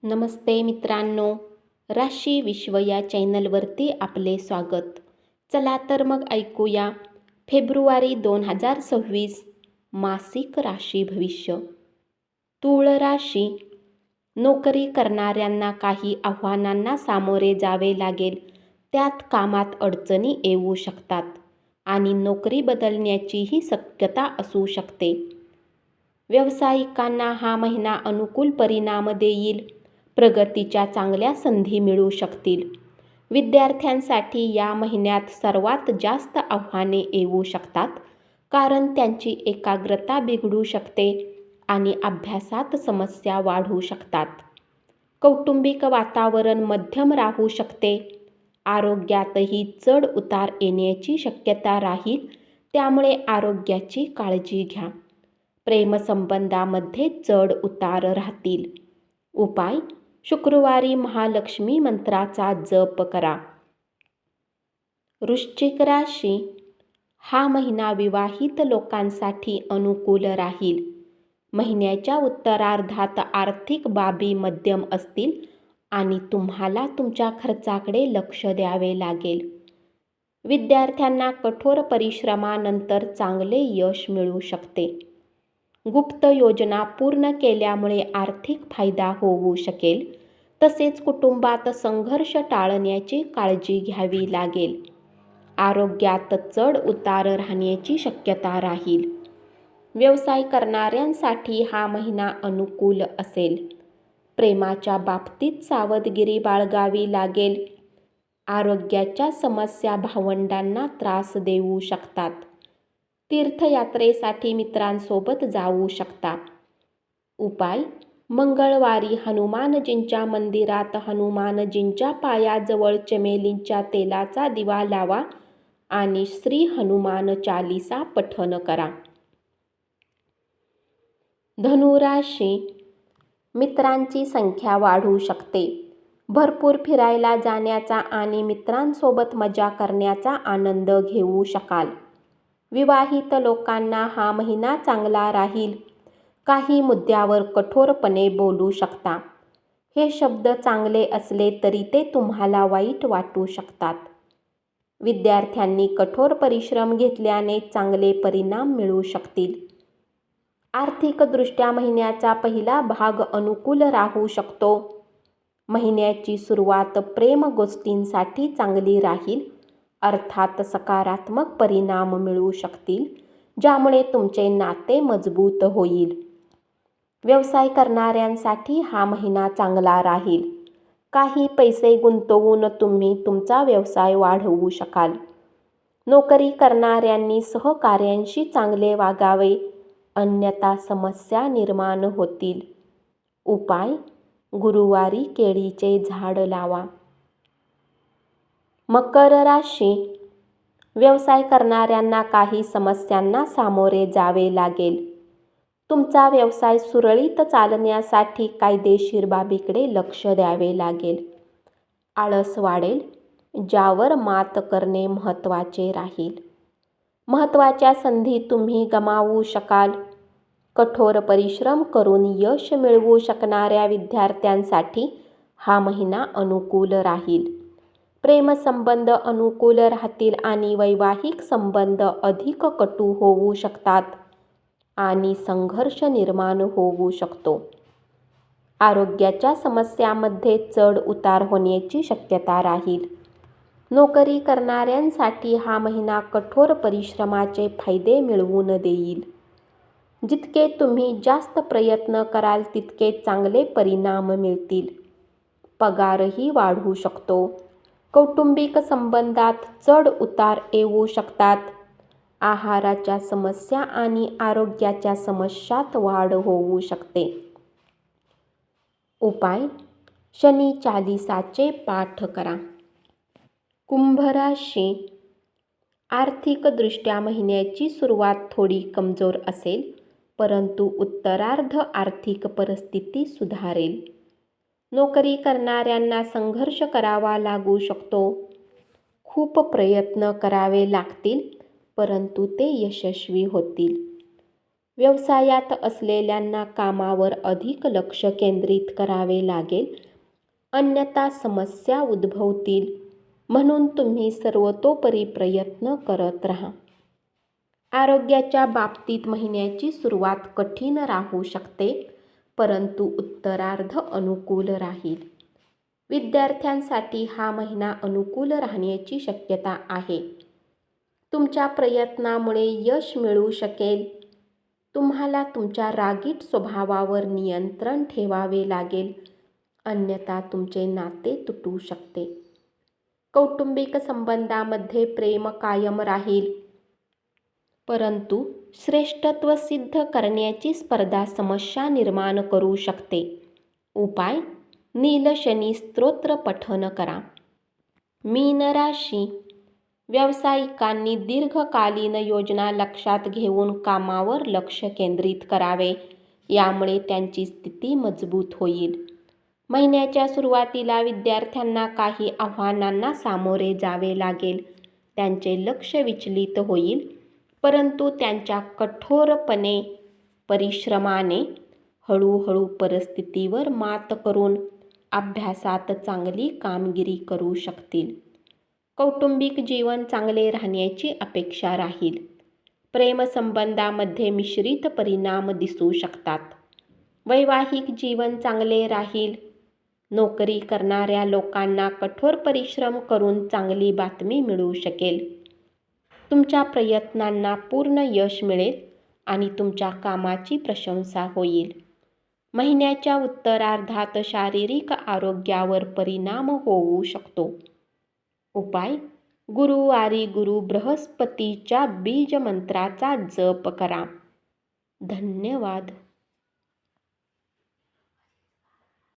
नमस्ते मित्रांनो, राशी विश्व या चॅनलवरती आपले स्वागत. चला तर मग ऐकूया फेब्रुवारी 2026 मासिक राशी भविष्य. तूळ राशी. नोकरी करणाऱ्यांना काही आव्हानांना सामोरे जावे लागेल. त्यात कामात अडचणी येऊ शकतात आणि नोकरी बदलण्याचीही शक्यता असू शकते. व्यावसायिकांना हा महिना अनुकूल परिणाम देईल. प्रगतीच्या चांगल्या संधी मिळू शकतील. विद्यार्थ्यांसाठी या महिन्यात सर्वात जास्त आव्हाने येऊ शकतात, कारण त्यांची एकाग्रता बिघडू शकते आणि अभ्यासात समस्या वाढू शकतात. कौटुंबिक वातावरण मध्यम राहू शकते. आरोग्यातही चढ उतार येण्याची शक्यता राहील, त्यामुळे आरोग्याची काळजी घ्या. प्रेमसंबंधामध्ये चढ उतार राहतील. उपाय: शुक्रवारी महालक्ष्मी मंत्राचा जप करा. वृश्चिक राशी. हा महिना विवाहित लोकांसाठी अनुकूल राहील. महिन्याच्या उत्तरार्धात आर्थिक बाबी मध्यम असतील आणि तुम्हाला तुमच्या खर्चाकडे लक्ष द्यावे लागेल. विद्यार्थ्यांना कठोर परिश्रमानंतर चांगले यश मिळू शकते. गुप्त योजना पूर्ण केल्यामुळे आर्थिक फायदा होऊ शकेल. तसेच कुटुंबात संघर्ष टाळण्याची काळजी घ्यावी लागेल. आरोग्यात चढ उतार राहण्याची शक्यता राहील. व्यवसाय करणाऱ्यांसाठी हा महिना अनुकूल असेल. प्रेमाच्या बाबतीत सावधगिरी बाळगावी लागेल. आरोग्याच्या समस्या भावंडांना त्रास देऊ शकतात. तीर्थयात्रेसाठी मित्रांसोबत जाऊ शकता. उपाय: मंगळवारी हनुमानजींच्या मंदिरात हनुमानजींच्या पायाजवळ चमेलीच्या तेलाचा दिवा लावा आणि श्री हनुमान चालीसा पठण करा. धनुराशी. मित्रांची संख्या वाढू शकते. भरपूर फिरायला जाण्याचा आणि मित्रांसोबत मजा करण्याचा आनंद घेऊ शकाल. विवाहित लोकांना हा महिना चांगला राहील. काही मुद्द्यावर कठोरपणे बोलू शकता. हे शब्द चांगले असले तरी ते तुम्हाला वाईट वाटू शकतात. विद्यार्थ्यांनी कठोर परिश्रम घेतल्याने चांगले परिणाम मिळू शकतील. आर्थिकदृष्ट्या महिन्याचा पहिला भाग अनुकूल राहू शकतो. महिन्याची सुरुवात प्रेम गोष्टींसाठी चांगली राहील. अर्थात सकारात्मक परिणाम मिळू शकतील, ज्यामुळे तुमचे नाते मजबूत होईल. व्यवसाय करणाऱ्यांसाठी हा महिना चांगला राहील. काही पैसे गुंतवून तुम्ही तुमचा व्यवसाय वाढवू शकाल. नोकरी करणाऱ्यांनी सहकाऱ्यांशी चांगले वागावे, अन्यथा समस्या निर्माण होतील. उपाय: गुरुवारी केळीचे झाड लावा. मकर राशी. व्यवसाय करणाऱ्यांना काही समस्यांना सामोरे जावे लागेल. तुमचा व्यवसाय सुरळीत चालण्यासाठी कायदेशीर बाबीकडे लक्ष द्यावे लागेल. आळस वाढेल, ज्यावर मात करणे महत्त्वाचे राहील. महत्त्वाच्या संधी तुम्ही गमावू शकाल. कठोर परिश्रम करून यश मिळवू शकणाऱ्या विद्यार्थ्यांसाठी हा महिना अनुकूल राहील. प्रेमसंबंध अनुकूल राहतील आणि वैवाहिक संबंध अधिक कटू होऊ शकतात आणि संघर्ष निर्माण होऊ शकतो. आरोग्याच्या समस्यांमध्ये चढ उतार होण्याची शक्यता राहील. नोकरी करणाऱ्यांसाठी हा महिना कठोर परिश्रमाचे फायदे मिळवून देईल. जितके तुम्ही जास्त प्रयत्न कराल तितके चांगले परिणाम मिळतील. पगारही वाढू शकतो. कौटुंबिक संबंधात चढ उतार येऊ शकतात. आहाराच्या समस्या आणि आरोग्याच्या समस्यात वाढ होऊ शकते. उपाय: शनी चालीसाचे पाठ करा. कुंभ राशी. आर्थिकदृष्ट्या महिन्याची सुरुवात थोडी कमजोर असेल, परंतु उत्तरार्ध आर्थिक परिस्थिती सुधारेल. नोकरी करणाऱ्यांना संघर्ष करावा लागू शकतो. खूप प्रयत्न करावे लागतील, परंतु ते यशस्वी होतील. व्यवसायात असलेल्यांना कामावर अधिक लक्ष केंद्रित करावे लागेल, अन्यथा समस्या उद्भवतील. म्हणून तुम्ही सर्वतोपरी प्रयत्न करत राहा. आरोग्याच्या बाबतीत महिन्याची सुरुवात कठीण राहू शकते, परंतु उत्तरार्ध अनुकूल राहील. विद्यार्थ्यांसाठी हा महिना अनुकूल राहण्याची शक्यता आहे. तुमच्या प्रयत्नामुळे यश मिळू शकेल. तुम्हाला तुमच्या रागीट स्वभावावर नियंत्रण ठेवावे लागेल, अन्यथा तुमचे नाते तुटू शकते. कौटुंबिक संबंधामध्ये प्रेम कायम राहील, परंतु श्रेष्ठत्व सिद्ध करण्याची स्पर्धा समस्या निर्माण करू शकते. उपाय: नील शनी स्तोत्र पठण करा. मीन राशी: व्यावसायिकांनी दीर्घकालीन योजना लक्षात घेऊन कामावर लक्ष केंद्रित करावे, यामुळे त्यांची स्थिती मजबूत होईल. महिन्याच्या सुरुवातीला विद्यार्थ्यांना काही आव्हानांना सामोरे जावे लागेल. त्यांचे लक्ष विचलित होईल, परंतु त्यांच्या कठोरपणे परिश्रमाने हळूहळू परिस्थितीवर मात करून अभ्यासात चांगली कामगिरी करू शकतील. कौटुंबिक जीवन चांगले राहण्याची अपेक्षा राहील. प्रेमसंबंधामध्ये मिश्रित परिणाम दिसू शकतात. वैवाहिक जीवन चांगले राहील. नोकरी करणाऱ्या लोकांना कठोर परिश्रम करून चांगली बातमी मिळू शकेल. तुमच्या प्रयत्नांना पूर्ण यश मिळेल आणि तुमच्या कामाची प्रशंसा होईल. महिन्याच्या उत्तरार्धात शारीरिक आरोग्यावर परिणाम होऊ शकतो. उपाय: गुरुवारी गुरु बृहस्पतीच्या बीज मंत्राचा जप करा. धन्यवाद.